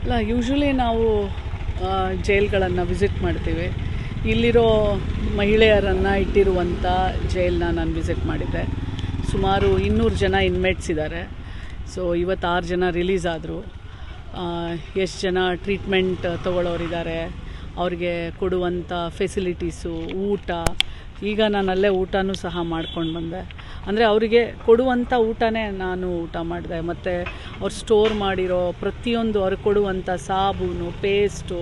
ಅಲ್ಲ, ಯೂಶ್ವಲಿ ನಾವು ಜೈಲ್ಗಳನ್ನು ವಿಸಿಟ್ ಮಾಡ್ತೀವಿ. ಇಲ್ಲಿರೋ ಮಹಿಳೆಯರನ್ನು ಇಟ್ಟಿರುವಂಥ ಜೈಲನ್ನ ನಾನು ವಿಸಿಟ್ ಮಾಡಿದ್ದೆ. ಸುಮಾರು 200 ಜನ ಇನ್ಮೇಟ್ಸ್ ಇದ್ದಾರೆ. ಸೊ ಇವತ್ತು 6 ಜನ ರಿಲೀಸ್ ಆದರು. ಎಷ್ಟು ಜನ ಟ್ರೀಟ್ಮೆಂಟ್ ತೊಗೊಳ್ಳೋರಿದ್ದಾರೆ, ಅವ್ರಿಗೆ ಕೊಡುವಂಥ ಫೆಸಿಲಿಟೀಸು, ಊಟ. ಈಗ ನಾನು ಅಲ್ಲೇ ಊಟನೂ ಸಹ ಮಾಡ್ಕೊಂಡು ಬಂದೆ. ಅಂದರೆ ಅವರಿಗೆ ಕೊಡುವಂಥ ಊಟನೇ ನಾನು ಊಟ ಮಾಡಿದೆ. ಮತ್ತು ಅವ್ರು ಸ್ಟೋರ್ ಮಾಡಿರೋ ಪ್ರತಿಯೊಂದು, ಅವ್ರಿಗೆ ಕೊಡುವಂಥ ಸಾಬೂನು, ಪೇಸ್ಟು,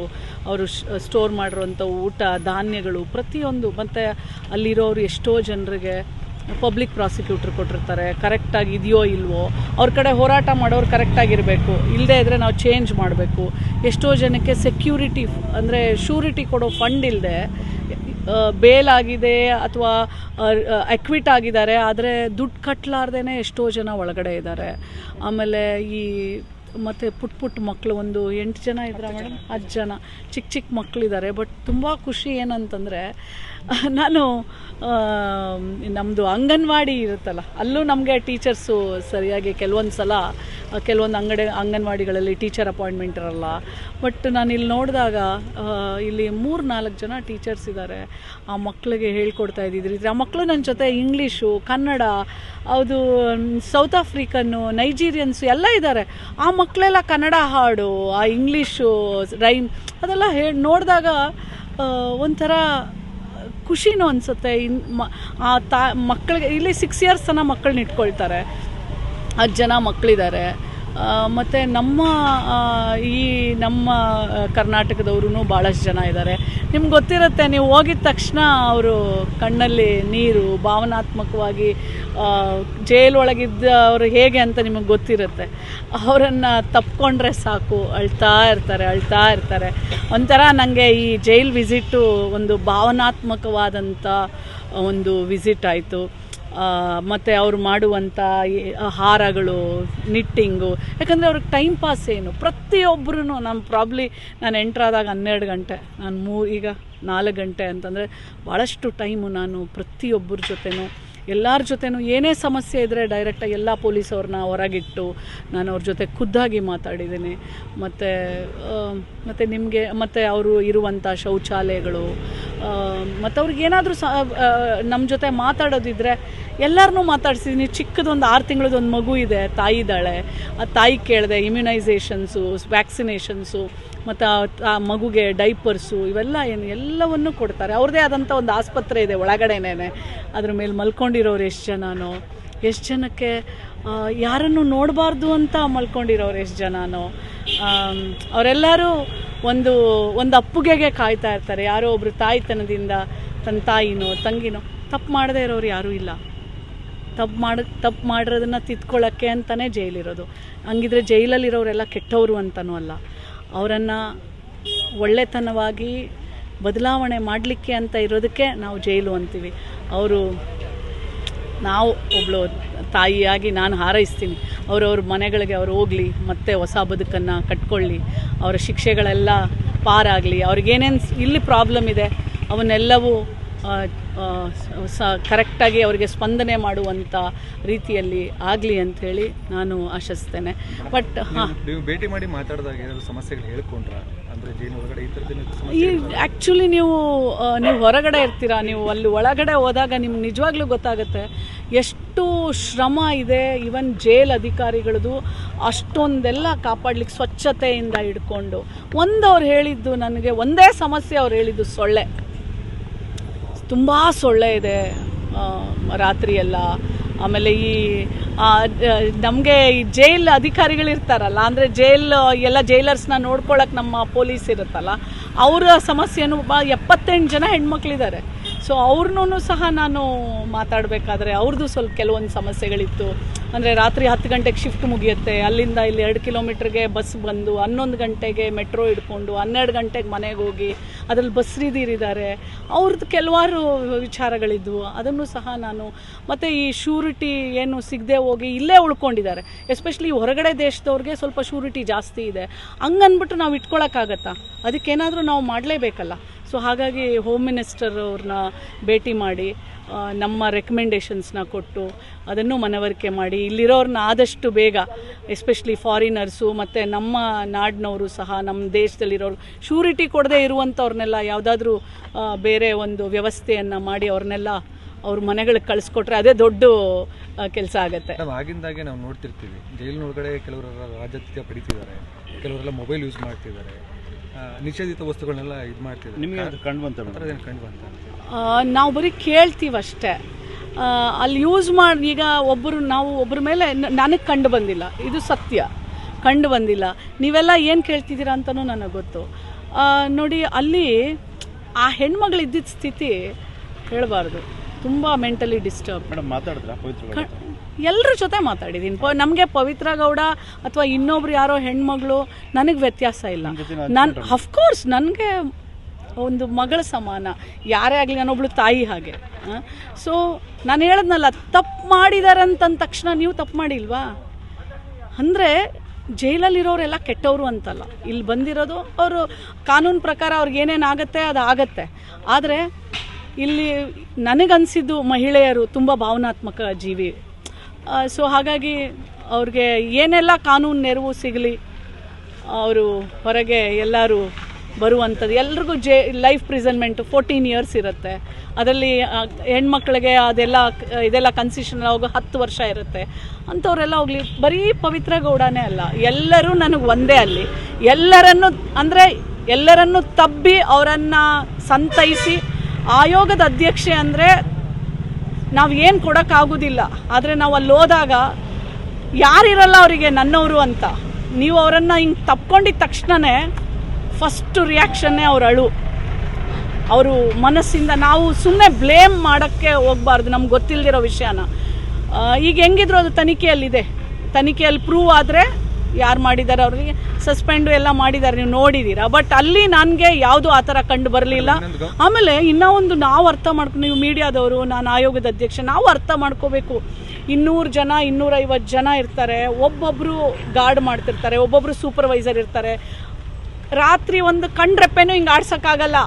ಅವರು ಸ್ಟೋರ್ ಮಾಡಿರೋಂಥ ಊಟ, ಧಾನ್ಯಗಳು ಪ್ರತಿಯೊಂದು. ಮತ್ತು ಅಲ್ಲಿರೋರು ಎಷ್ಟೋ ಜನರಿಗೆ ಪಬ್ಲಿಕ್ ಪ್ರಾಸಿಕ್ಯೂಟ್ರ್ ಕೊಟ್ಟಿರ್ತಾರೆ. ಕರೆಕ್ಟಾಗಿ ಇದೆಯೋ ಇಲ್ವೋ, ಅವ್ರ ಕಡೆ ಹೋರಾಟ ಮಾಡೋರು ಕರೆಕ್ಟಾಗಿರಬೇಕು, ಇಲ್ಲದೇ ಇದ್ದರೆ ನಾವು ಚೇಂಜ್ ಮಾಡಬೇಕು. ಎಷ್ಟೋ ಜನಕ್ಕೆ ಸೆಕ್ಯೂರಿಟಿ ಅಂದರೆ ಶ್ಯೂರಿಟಿ ಕೊಡೋ ಫಂಡ್ ಇಲ್ಲದೆ ಬೇಲ್ ಆಗಿದೆ ಅಥವಾ ಅಕ್ವಿಟ್ ಆಗಿದ್ದಾರೆ, ಆದರೆ ದುಡ್ಡು ಕಟ್ಟಲಾರ್ದೇ ಎಷ್ಟೋ ಜನ ಒಳಗಡೆ ಇದ್ದಾರೆ. ಆಮೇಲೆ ಮತ್ತು ಪುಟ್ಟ ಮಕ್ಕಳು ಒಂದು 8 ಜನ ಇದ್ದಾರೆ ಮೇಡಮ್, 10 ಜನ ಚಿಕ್ಕ ಮಕ್ಕಳಿದ್ದಾರೆ. ಬಟ್ ತುಂಬ ಖುಷಿ ಏನಂತಂದರೆ, ನಾನು ನಮ್ಮದು ಅಂಗನವಾಡಿ ಇರುತ್ತಲ್ಲ, ಅಲ್ಲೂ ನಮಗೆ ಟೀಚರ್ಸು ಸರಿಯಾಗಿ ಕೆಲವೊಂದು ಸಲ ಕೆಲವೊಂದು ಅಂಗನವಾಡಿಗಳಲ್ಲಿ ಟೀಚರ್ ಅಪಾಯಿಂಟ್ಮೆಂಟ್ ಇರಲ್ಲ. ಬಟ್ ನಾನು ಇಲ್ಲಿ ನೋಡಿದಾಗ ಇಲ್ಲಿ 3-4 ಜನ ಟೀಚರ್ಸ್ ಇದ್ದಾರೆ. ಆ ಮಕ್ಕಳಿಗೆ ಹೇಳ್ಕೊಡ್ತಾ ಇದ್ದಿದ್ರಿ. ಆ ಮಕ್ಕಳು ನನ್ನ ಜೊತೆ ಇಂಗ್ಲೀಷು, ಕನ್ನಡ, ಅದು ಸೌತ್ ಆಫ್ರಿಕನ್ನು, ನೈಜೀರಿಯನ್ಸು ಎಲ್ಲ ಇದ್ದಾರೆ. ಆ ಮಕ್ಕಳೆಲ್ಲ ಕನ್ನಡ ಹಾಡು, ಆ ಇಂಗ್ಲೀಷು ರೈಮ್ ಅದೆಲ್ಲ ನೋಡಿದಾಗ ಒಂಥರ ಖುಷಿನೂ ಅನಿಸುತ್ತೆ. ಮಕ್ಕಳಿಗೆ ಇಲ್ಲಿ 6 ಇಯರ್ಸ್ ತನಕ ಮಕ್ಕಳನ್ನ ಇಟ್ಕೊಳ್ತಾರೆ. 10 ಜನ ಮಕ್ಕಳಿದ್ದಾರೆ. ಮತ್ತು ನಮ್ಮ ಕರ್ನಾಟಕದವ್ರೂ ಭಾಳಷ್ಟು ಜನ ಇದ್ದಾರೆ. ನಿಮ್ಗೆ ಗೊತ್ತಿರುತ್ತೆ, ನೀವು ಹೋಗಿದ ತಕ್ಷಣ ಅವರು ಕಣ್ಣಲ್ಲಿ ನೀರು, ಭಾವನಾತ್ಮಕವಾಗಿ ಜೈಲೊಳಗಿದ್ದವರು ಹೇಗೆ ಅಂತ ನಿಮಗೆ ಗೊತ್ತಿರುತ್ತೆ. ಅವರನ್ನು ತಪ್ಪಿಕೊಂಡ್ರೆ ಸಾಕು, ಅಳ್ತಾ ಇರ್ತಾರೆ. ಒಂಥರ ನನಗೆ ಈ ಜೈಲ್ ವಿಸಿಟ್ಟು ಒಂದು ಭಾವನಾತ್ಮಕವಾದಂಥ ಒಂದು ವಿಸಿಟ್ ಆಯಿತು. ಮತ್ತು ಅವ್ರು ಮಾಡುವಂಥ ಹಾರಗಳು, ನಿಟ್ಟಿಂಗು, ಯಾಕಂದರೆ ಅವ್ರಿಗೆ ಟೈಮ್ ಪಾಸ್ ಏನು, ಪ್ರತಿಯೊಬ್ಬರೂ ನಾನು ಎಂಟ್ರಾದಾಗ 12 ಗಂಟೆ, ಈಗ 4 ಗಂಟೆ ಅಂತಂದರೆ ಭಾಳಷ್ಟು ಟೈಮು ನಾನು ಪ್ರತಿಯೊಬ್ಬರ ಜೊತೆನೂ ಎಲ್ಲರ ಜೊತೆನೂ ಏನೇ ಸಮಸ್ಯೆ ಇದ್ದರೆ ಡೈರೆಕ್ಟಾಗಿ ಎಲ್ಲ ಪೊಲೀಸವ್ರನ್ನ ಹೊರಗಿಟ್ಟು ನಾನು ಅವ್ರ ಜೊತೆ ಖುದ್ದಾಗಿ ಮಾತಾಡಿದ್ದೀನಿ. ಮತ್ತು ನಿಮಗೆ ಮತ್ತು ಅವರು ಇರುವಂಥ ಶೌಚಾಲಯಗಳು, ಮತ್ತು ಅವ್ರಿಗೇನಾದರೂ ನಮ್ಮ ಜೊತೆ ಮಾತಾಡೋದಿದ್ದರೆ ಎಲ್ಲರನ್ನೂ ಮಾತಾಡ್ಸಿದ್ದೀನಿ. ಚಿಕ್ಕದೊಂದು 6 ತಿಂಗಳದೊಂದು ಮಗು ಇದೆ, ತಾಯಿ ಇದ್ದಾಳೆ. ಆ ತಾಯಿ ಕೇಳಿದೆ, ಇಮ್ಯುನೈಸೇಷನ್ಸು, ವ್ಯಾಕ್ಸಿನೇಷನ್ಸು, ಮತ್ತು ಆ ಮಗುಗೆ ಡೈಪರ್ಸು, ಇವೆಲ್ಲ ಎಲ್ಲವನ್ನೂ ಕೊಡ್ತಾರೆ. ಅವ್ರದ್ದೇ ಆದಂಥ ಒಂದು ಆಸ್ಪತ್ರೆ ಇದೆ ಒಳಗಡೆನೇ. ಅದ್ರ ಮೇಲೆ ಮಲ್ಕೊಂಡಿರೋರು ಎಷ್ಟು ಜನಕ್ಕೆ ಯಾರನ್ನು ನೋಡಬಾರ್ದು ಅಂತ ಮಲ್ಕೊಂಡಿರೋರು ಎಷ್ಟು ಜನನೋ, ಅವರೆಲ್ಲರೂ ಒಂದು ಅಪ್ಪುಗೆಗೆ ಕಾಯ್ತಾ ಇರ್ತಾರೆ. ಯಾರೋ ಒಬ್ಬರು ತಾಯಿತನದಿಂದ ತನ್ನ ತಾಯಿನೋ ತಂಗಿನೋ ತಪ್ಪು ಮಾಡದೇ ಇರೋರು ಯಾರೂ ಇಲ್ಲ. ತಪ್ಪು ಮಾಡಿರೋದನ್ನು ತಿದ್ಕೊಳ್ಳೋಕ್ಕೆ ಅಂತಲೇ ಜೈಲಿರೋದು. ಹಂಗಿದ್ರೆ ಜೈಲಲ್ಲಿರೋರೆಲ್ಲ ಕೆಟ್ಟವರು ಅಂತನೂ ಅಲ್ಲ. ಅವರನ್ನು ಒಳ್ಳೆತನವಾಗಿ ಬದಲಾವಣೆ ಮಾಡಲಿಕ್ಕೆ ಅಂತ ಇರೋದಕ್ಕೆ ನಾವು ಜೈಲು ಅಂತೀವಿ. ನಾವು ಒಬ್ಬಳು ತಾಯಿಯಾಗಿ ನಾನು ಹಾರೈಸ್ತೀನಿ, ಅವರವ್ರ ಮನೆಗಳಿಗೆ ಅವ್ರು ಹೋಗಲಿ, ಮತ್ತೆ ಹೊಸ ಬದುಕನ್ನು ಕಟ್ಕೊಳ್ಳಿ, ಅವರ ಶಿಕ್ಷೆಗಳೆಲ್ಲ ಪಾರಾಗಲಿ, ಅವ್ರಿಗೇನೇನು ಇಲ್ಲಿ ಪ್ರಾಬ್ಲಮ್ ಇದೆ ಅವನ್ನೆಲ್ಲವೂ ಕರೆಕ್ಟಾಗಿ ಅವರಿಗೆ ಸ್ಪಂದನೆ ಮಾಡುವಂಥ ರೀತಿಯಲ್ಲಿ ಆಗಲಿ ಅಂಥೇಳಿ ನಾನು ಆಶಿಸ್ತೇನೆ. ಬಟ್ ನೀವು ಭೇಟಿ ಮಾಡಿ ಮಾತಾಡಿದಾಗ ಏನಾದರೂ ಸಮಸ್ಯೆಗಳು ಹೇಳ್ಕೊಂಡ್ರಾ? ಅಂದರೆ ಜೈಲು ಒಳಗಡೆ ಆ್ಯಕ್ಚುಲಿ ನೀವು ಹೊರಗಡೆ ಇರ್ತೀರಾ, ನೀವು ಅಲ್ಲಿ ಒಳಗಡೆ ಹೋದಾಗ ನಿಮ್ಗೆ ನಿಜವಾಗ್ಲೂ ಗೊತ್ತಾಗುತ್ತೆ ಎಷ್ಟು ಶ್ರಮ ಇದೆ. ಈವನ್ ಜೈಲ್ ಅಧಿಕಾರಿಗಳದು ಅಷ್ಟೊಂದೆಲ್ಲ ಕಾಪಾಡಲಿಕ್ಕೆ, ಸ್ವಚ್ಛತೆಯಿಂದ ಹಿಡ್ಕೊಂಡು. ಅವ್ರು ಹೇಳಿದ್ದು ನನಗೆ ಒಂದೇ ಸಮಸ್ಯೆ, ಅವ್ರು ಹೇಳಿದ್ದು ಸೊಳ್ಳೆ. ತುಂಬ ಸೊಳ್ಳೆ ಇದೆ ರಾತ್ರಿಯೆಲ್ಲ. ಆಮೇಲೆ ನಮಗೆ ಈ ಜೈಲ್ ಅಧಿಕಾರಿಗಳಿರ್ತಾರಲ್ಲ, ಅಂದರೆ ಎಲ್ಲ ಜೈಲರ್ಸ್ನ ನೋಡ್ಕೊಳ್ಳೋಕೆ ನಮ್ಮ ಪೊಲೀಸ್ ಇರುತ್ತಲ್ಲ, ಅವರ ಸಮಸ್ಯೆನೂ 78 ಜನ ಹೆಣ್ಮಕ್ಳಿದ್ದಾರೆ. ಸೊ ಅವ್ರನ್ನೂ ಸಹ ನಾನು ಮಾತಾಡಬೇಕಾದ್ರೆ ಅವ್ರದ್ದು ಸ್ವಲ್ಪ ಕೆಲವೊಂದು ಸಮಸ್ಯೆಗಳಿತ್ತು. ಅಂದರೆ ರಾತ್ರಿ 10 ಗಂಟೆಗೆ ಶಿಫ್ಟ್ ಮುಗಿಯುತ್ತೆ, ಅಲ್ಲಿಂದ ಇಲ್ಲಿ 2 ಕಿಲೋಮೀಟ್ರಿಗೆ ಬಸ್ ಬಂದು 11 ಗಂಟೆಗೆ ಮೆಟ್ರೋ ಹಿಡ್ಕೊಂಡು 12 ಗಂಟೆಗೆ ಮನೆಗೆ ಹೋಗಿ ಅದರಲ್ಲಿ ಬಸ್ರಿದೀರಿದ್ದಾರೆ. ಅವ್ರದ್ದು ಕೆಲವಾರು ವಿಚಾರಗಳಿದ್ವು, ಅದನ್ನು ಸಹ ನಾನು. ಮತ್ತು ಈ ಶ್ಯೂರಿಟಿ ಏನು ಸಿಗದೆ ಹೋಗಿ ಇಲ್ಲೇ ಉಳ್ಕೊಂಡಿದ್ದಾರೆ. ಎಸ್ಪೆಷಲಿ ಹೊರಗಡೆ ದೇಶದವ್ರಿಗೆ ಸ್ವಲ್ಪ ಶ್ಯೂರಿಟಿ ಜಾಸ್ತಿ ಇದೆ. ಹಂಗನ್ಬಿಟ್ಟು ನಾವು ಇಟ್ಕೊಳಕ್ಕಾಗತ್ತಾ? ಅದಕ್ಕೇನಾದರೂ ನಾವು ಮಾಡಲೇಬೇಕಲ್ಲ. ಸೊ ಹಾಗಾಗಿ ಹೋಮ್ ಮಿನಿಸ್ಟರ್ ಅವ್ರನ್ನ ಭೇಟಿ ಮಾಡಿ ನಮ್ಮ ರೆಕಮೆಂಡೇಷನ್ಸ್ನ ಕೊಟ್ಟು ಅದನ್ನು ಮನವರಿಕೆ ಮಾಡಿ ಇಲ್ಲಿರೋರನ್ನ ಆದಷ್ಟು ಬೇಗ ಎಸ್ಪೆಷಲಿ ಫಾರಿನರ್ಸು ಮತ್ತು ನಮ್ಮ ನಾಡಿನವರು ಸಹ ನಮ್ಮ ದೇಶದಲ್ಲಿರೋರು ಶ್ಯೂರಿಟಿ ಕೊಡದೇ ಇರುವಂಥವ್ರನ್ನೆಲ್ಲ ಯಾವುದಾದ್ರೂ ಬೇರೆ ಒಂದು ವ್ಯವಸ್ಥೆಯನ್ನು ಮಾಡಿ ಅವ್ರನ್ನೆಲ್ಲ ಅವ್ರ ಮನೆಗಳಿಗೆ ಕಳಿಸ್ಕೊಟ್ರೆ ಅದೇ ದೊಡ್ಡ ಕೆಲಸ ಆಗುತ್ತೆ. ಆಗಿಂದಾಗೆ ನಾವು ನೋಡ್ತಿರ್ತೀವಿ ಜೈಲಿನೊಳಗಡೆ ಕೆಲವರು ರಾಜಕೀಯ ಪಡಿತಿದ್ದಾರೆ, ಕೆಲವರೆಲ್ಲ ಮೊಬೈಲ್ ಯೂಸ್ ಮಾಡ್ತಿದ್ದಾರೆ, ನಿಷೇಧಿತ ವಸ್ತುಗಳನ್ನೆಲ್ಲ ಇದು ಮಾಡ್ತಿದ್ದಾರೆ. ನಿಮಗೆ ಅದು ಕಂಡು ಬಂತ? ನಾವು ಬರೀ ಕೇಳ್ತೀವಷ್ಟೇ. ಅಲ್ಲಿ ಯೂಸ್ ಮಾಡಿ ಈಗ ನಾವು ಒಬ್ಬರ ಮೇಲೆ ನನಗೆ ಕಂಡು ಬಂದಿಲ್ಲ, ಇದು ಸತ್ಯ, ಕಂಡು ಬಂದಿಲ್ಲ. ನೀವೆಲ್ಲ ಏನು ಕೇಳ್ತಿದ್ದೀರಾ ಅಂತಲೂ ನನಗೆ ಗೊತ್ತು. ನೋಡಿ, ಅಲ್ಲಿ ಆ ಹೆಣ್ಮಗಳು ಇದ್ದಿದ್ದ ಸ್ಥಿತಿ ಹೇಳಬಾರ್ದು, ತುಂಬ ಮೆಂಟಲಿ ಡಿಸ್ಟರ್ಬ್. ಮೇಡಮ್ ಮಾತಾಡಿದ್ರಾ ಪವಿತ್ರ? ಎಲ್ಲರ ಜೊತೆ ಮಾತಾಡಿದ್ದೀನಿ. ನಮಗೆ ಪವಿತ್ರ ಗೌಡ ಅಥವಾ ಇನ್ನೊಬ್ರು ಯಾರೋ ಹೆಣ್ಮಗಳು ನನಗೆ ವ್ಯತ್ಯಾಸ ಇಲ್ಲ. ನಾನು ಅಫ್ಕೋರ್ಸ್ ನನಗೆ ಒಂದು ಮಗಳ ಸಮಾನ, ಯಾರೇ ಆಗಲಿ ನಾನೊಬ್ಳು ತಾಯಿ ಹಾಗೆ. ಸೊ ನಾನು ಹೇಳಿದ್ನಲ್ಲ, ತಪ್ಪು ಮಾಡಿದ್ದಾರೆ ಅಂತಂದ ತಕ್ಷಣ ನೀವು ತಪ್ಪು ಮಾಡಿಲ್ವಾ ಅಂದರೆ ಜೈಲಲ್ಲಿರೋರೆಲ್ಲ ಕೆಟ್ಟವರು ಅಂತಲ್ಲ. ಇಲ್ಲಿ ಬಂದಿರೋದು ಅವರು ಕಾನೂನು ಪ್ರಕಾರ ಅವ್ರಿಗೆ ಏನೇನಾಗುತ್ತೆ ಅದು ಆಗತ್ತೆ. ಆದರೆ ಇಲ್ಲಿ ನನಗನ್ಸಿದ್ದು ಮಹಿಳೆಯರು ತುಂಬ ಭಾವನಾತ್ಮಕ ಜೀವಿ. ಸೊ ಹಾಗಾಗಿ ಅವ್ರಿಗೆ ಏನೆಲ್ಲ ಕಾನೂನು ನೆರವು ಸಿಗಲಿ, ಅವರು ಹೊರಗೆ ಎಲ್ಲರೂ ಬರುವಂಥದ್ದು. ಎಲ್ರಿಗೂ ಲೈಫ್ ಪ್ರಿಸನ್ಮೆಂಟು 14 years ಇರುತ್ತೆ. ಅದರಲ್ಲಿ ಹೆಣ್ಮಕ್ಳಿಗೆ ಇದೆಲ್ಲ ಕನ್ಸೆಷನ್ ಹೋಗೋ 10 ವರ್ಷ ಇರುತ್ತೆ. ಅಂಥವರೆಲ್ಲ ಹೋಗಲಿ. ಬರೀ ಪವಿತ್ರ ಗೌಡನೇ ಅಲ್ಲ, ಎಲ್ಲರೂ ನನಗೆ ಒಂದೇ. ಅಲ್ಲಿ ಎಲ್ಲರನ್ನು ತಬ್ಬಿ ಅವರನ್ನು ಸಂತೈಸಿ ಆಯೋಗದ ಅಧ್ಯಕ್ಷೆ ಅಂದರೆ ನಾವು ಏನು ಕೊಡೋಕ್ಕಾಗೋದಿಲ್ಲ. ಆದರೆ ನಾವು ಅಲ್ಲಿ ಹೋದಾಗ ಯಾರಿರಲ್ಲ ಅವರಿಗೆ ನನ್ನವರು ಅಂತ. ನೀವು ಅವರನ್ನು ಹಿಂಗೆ ತಪ್ಕೊಂಡಿದ್ದ ತಕ್ಷಣವೇ ಫಸ್ಟ್ ರಿಯಾಕ್ಷನ್ನೇ ಅವ್ರ ಅಳು. ಅವರು ಮನಸ್ಸಿಂದ ನಾವು ಸುಮ್ಮನೆ ಬ್ಲೇಮ್ ಮಾಡೋಕ್ಕೆ ಹೋಗಬಾರ್ದು ನಮ್ಗೆ ಗೊತ್ತಿಲ್ಲದಿರೋ ವಿಷಯನ. ಈಗ ಹೆಂಗಿದ್ರು ಅದು ತನಿಖೆಯಲ್ಲಿದೆ. ತನಿಖೆಯಲ್ಲಿ ಪ್ರೂವ್ ಆದರೆ ಯಾರು ಮಾಡಿದ್ದಾರೆ ಅವ್ರಿಗೆ ಸಸ್ಪೆಂಡು ಎಲ್ಲ ಮಾಡಿದ್ದಾರೆ, ನೀವು ನೋಡಿದ್ದೀರಾ. ಬಟ್ ಅಲ್ಲಿ ನನಗೆ ಯಾವುದು ಆ ಥರ ಕಂಡು ಬರಲಿಲ್ಲ. ಆಮೇಲೆ ಇನ್ನೂ ಒಂದು ನಾವು ಅರ್ಥ ಮಾಡ್ಕೊಂಡು, ನೀವು ಮೀಡಿಯಾದವರು, ನಾನು ಆಯೋಗದ ಅಧ್ಯಕ್ಷ, ನಾವು ಅರ್ಥ ಮಾಡ್ಕೋಬೇಕು. 200 ಜನ 250 ಜನ ಇರ್ತಾರೆ, ಒಬ್ಬೊಬ್ಬರು ಗಾರ್ಡ್ ಮಾಡ್ತಿರ್ತಾರೆ, ಒಬ್ಬೊಬ್ಬರು ಸೂಪರ್ವೈಸರ್ ಇರ್ತಾರೆ. ರಾತ್ರಿ ಒಂದು ಕಣ್ರೆಪ್ಪೆನೂ ಹಿಂಗೆ ಆಡ್ಸೋಕ್ಕಾಗಲ್ಲ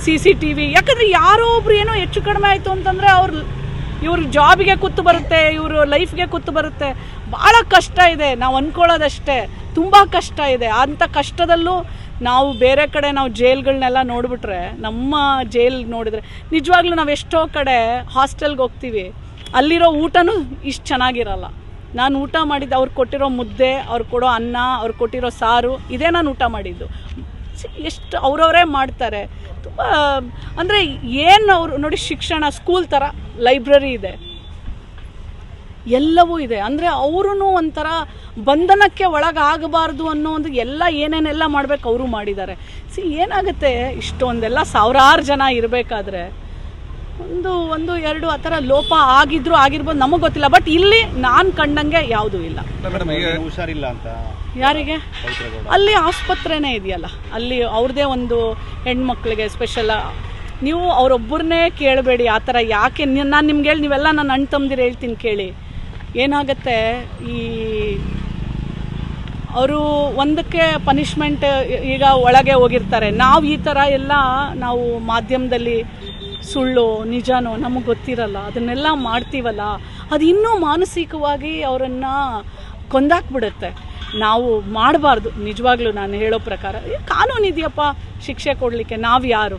CCTV. ಯಾಕಂದರೆ ಯಾರೋ ಒಬ್ರು ಏನೋ ಹೆಚ್ಚು ಕಡಿಮೆ ಆಯಿತು ಅಂತಂದರೆ ಇವ್ರ ಜಾಬಿಗೆ ಕುತ್ತು ಬರುತ್ತೆ, ಇವರು ಲೈಫ್ಗೆ ಕುತ್ತು ಬರುತ್ತೆ. ಭಾಳ ಕಷ್ಟ ಇದೆ. ನಾವು ಅಂದ್ಕೊಳ್ಳೋದಷ್ಟೇ, ತುಂಬ ಕಷ್ಟ ಇದೆ. ಅಂಥ ಕಷ್ಟದಲ್ಲೂ ನಾವು ಬೇರೆ ಕಡೆ ನಾವು ಜೈಲ್ಗಳನ್ನೆಲ್ಲ ನೋಡಿಬಿಟ್ರೆ, ನಮ್ಮ ಜೈಲ್ ನೋಡಿದ್ರೆ ನಿಜವಾಗ್ಲೂ ನಾವು ಎಷ್ಟೋ ಕಡೆ ಹಾಸ್ಟೆಲ್ಗೆ ಹೋಗ್ತೀವಿ, ಅಲ್ಲಿರೋ ಊಟನೂ ಇಷ್ಟು ಚೆನ್ನಾಗಿರಲ್ಲ. ನಾನು ಊಟ ಮಾಡಿದ್ದು ಅವ್ರು ಕೊಟ್ಟಿರೋ ಮುದ್ದೆ, ಅವ್ರು ಕೊಡೋ ಅನ್ನ, ಅವ್ರು ಕೊಟ್ಟಿರೋ ಸಾರು, ಇದೇ ನಾನು ಊಟ ಮಾಡಿದ್ದು. ಎಷ್ಟು ಅವ್ರವರೇ ಮಾಡ್ತಾರೆ. ತುಂಬ ಅಂದರೆ ಏನು ಅವರು ನೋಡಿ, ಶಿಕ್ಷಣ ಸ್ಕೂಲ್ ಥರ ಲೈಬ್ರರಿ ಇದೆ, ಎಲ್ಲವೂ ಇದೆ. ಅಂದರೆ ಅವರೂ ಒಂಥರ ಬಂಧನಕ್ಕೆ ಒಳಗಾಗಬಾರ್ದು ಅನ್ನೋ ಒಂದು ಏನೇನೆಲ್ಲ ಮಾಡಬೇಕು ಅವರು ಮಾಡಿದ್ದಾರೆ. ಏನಾಗುತ್ತೆ, ಇಷ್ಟೊಂದೆಲ್ಲ ಸಾವಿರಾರು ಜನ ಇರಬೇಕಾದ್ರೆ ಒಂದು ಎರಡು ಆ ಥರ ಲೋಪ ಆಗಿರ್ಬೋದು, ನಮಗೆ ಗೊತ್ತಿಲ್ಲ. ಬಟ್ ಇಲ್ಲಿ ನಾನು ಕಂಡಂಗೆ ಯಾವುದೂ ಇಲ್ಲ. ಹುಷಾರಿಲ್ಲ ಅಂತ ಯಾರಿಗೆ? ಅಲ್ಲಿ ಆಸ್ಪತ್ರೆನೇ ಇದೆಯಲ್ಲ, ಅಲ್ಲಿ ಅವ್ರದ್ದೇ ಒಂದು ಹೆಣ್ಮಕ್ಳಿಗೆ ಸ್ಪೆಷಲ್. ನೀವು ಅವರೊಬ್ಬರನ್ನೇ ಕೇಳಬೇಡಿ ಆ ಥರ. ಯಾಕೆ ನಾನು ನಿಮ್ಗೆ ಹೇಳಿ, ನೀವೆಲ್ಲ ನನ್ನ ಅಣ್ಣ ತಮ್ಮದಿರು ಹೇಳ್ತೀನಿ ಕೇಳಿ. ಏನಾಗುತ್ತೆ, ಅವರು ಒಂದಕ್ಕೆ ಪನಿಷ್ಮೆಂಟ್ ಈಗ ಒಳಗೆ ಹೋಗಿರ್ತಾರೆ. ನಾವು ಈ ಥರ ಎಲ್ಲ ನಾವು ಮಾಧ್ಯಮದಲ್ಲಿ ಸುಳ್ಳು ನಿಜನೋ ನಮಗೆ ಗೊತ್ತಿರಲ್ಲ, ಅದನ್ನೆಲ್ಲ ಮಾಡ್ತೀವಲ್ಲ, ಅದು ಇನ್ನೂ ಮಾನಸಿಕವಾಗಿ ಅವರನ್ನು ಕೊಂದಾಕ್ಬಿಡುತ್ತೆ. ನಾವು ಮಾಡಬಾರ್ದು. ನಿಜವಾಗ್ಲೂ ನಾನು ಹೇಳೋ ಪ್ರಕಾರ ಕಾನೂನು ಇದೆಯಪ್ಪ ಶಿಕ್ಷೆ ಕೊಡಲಿಕ್ಕೆ, ನಾವು ಯಾರು?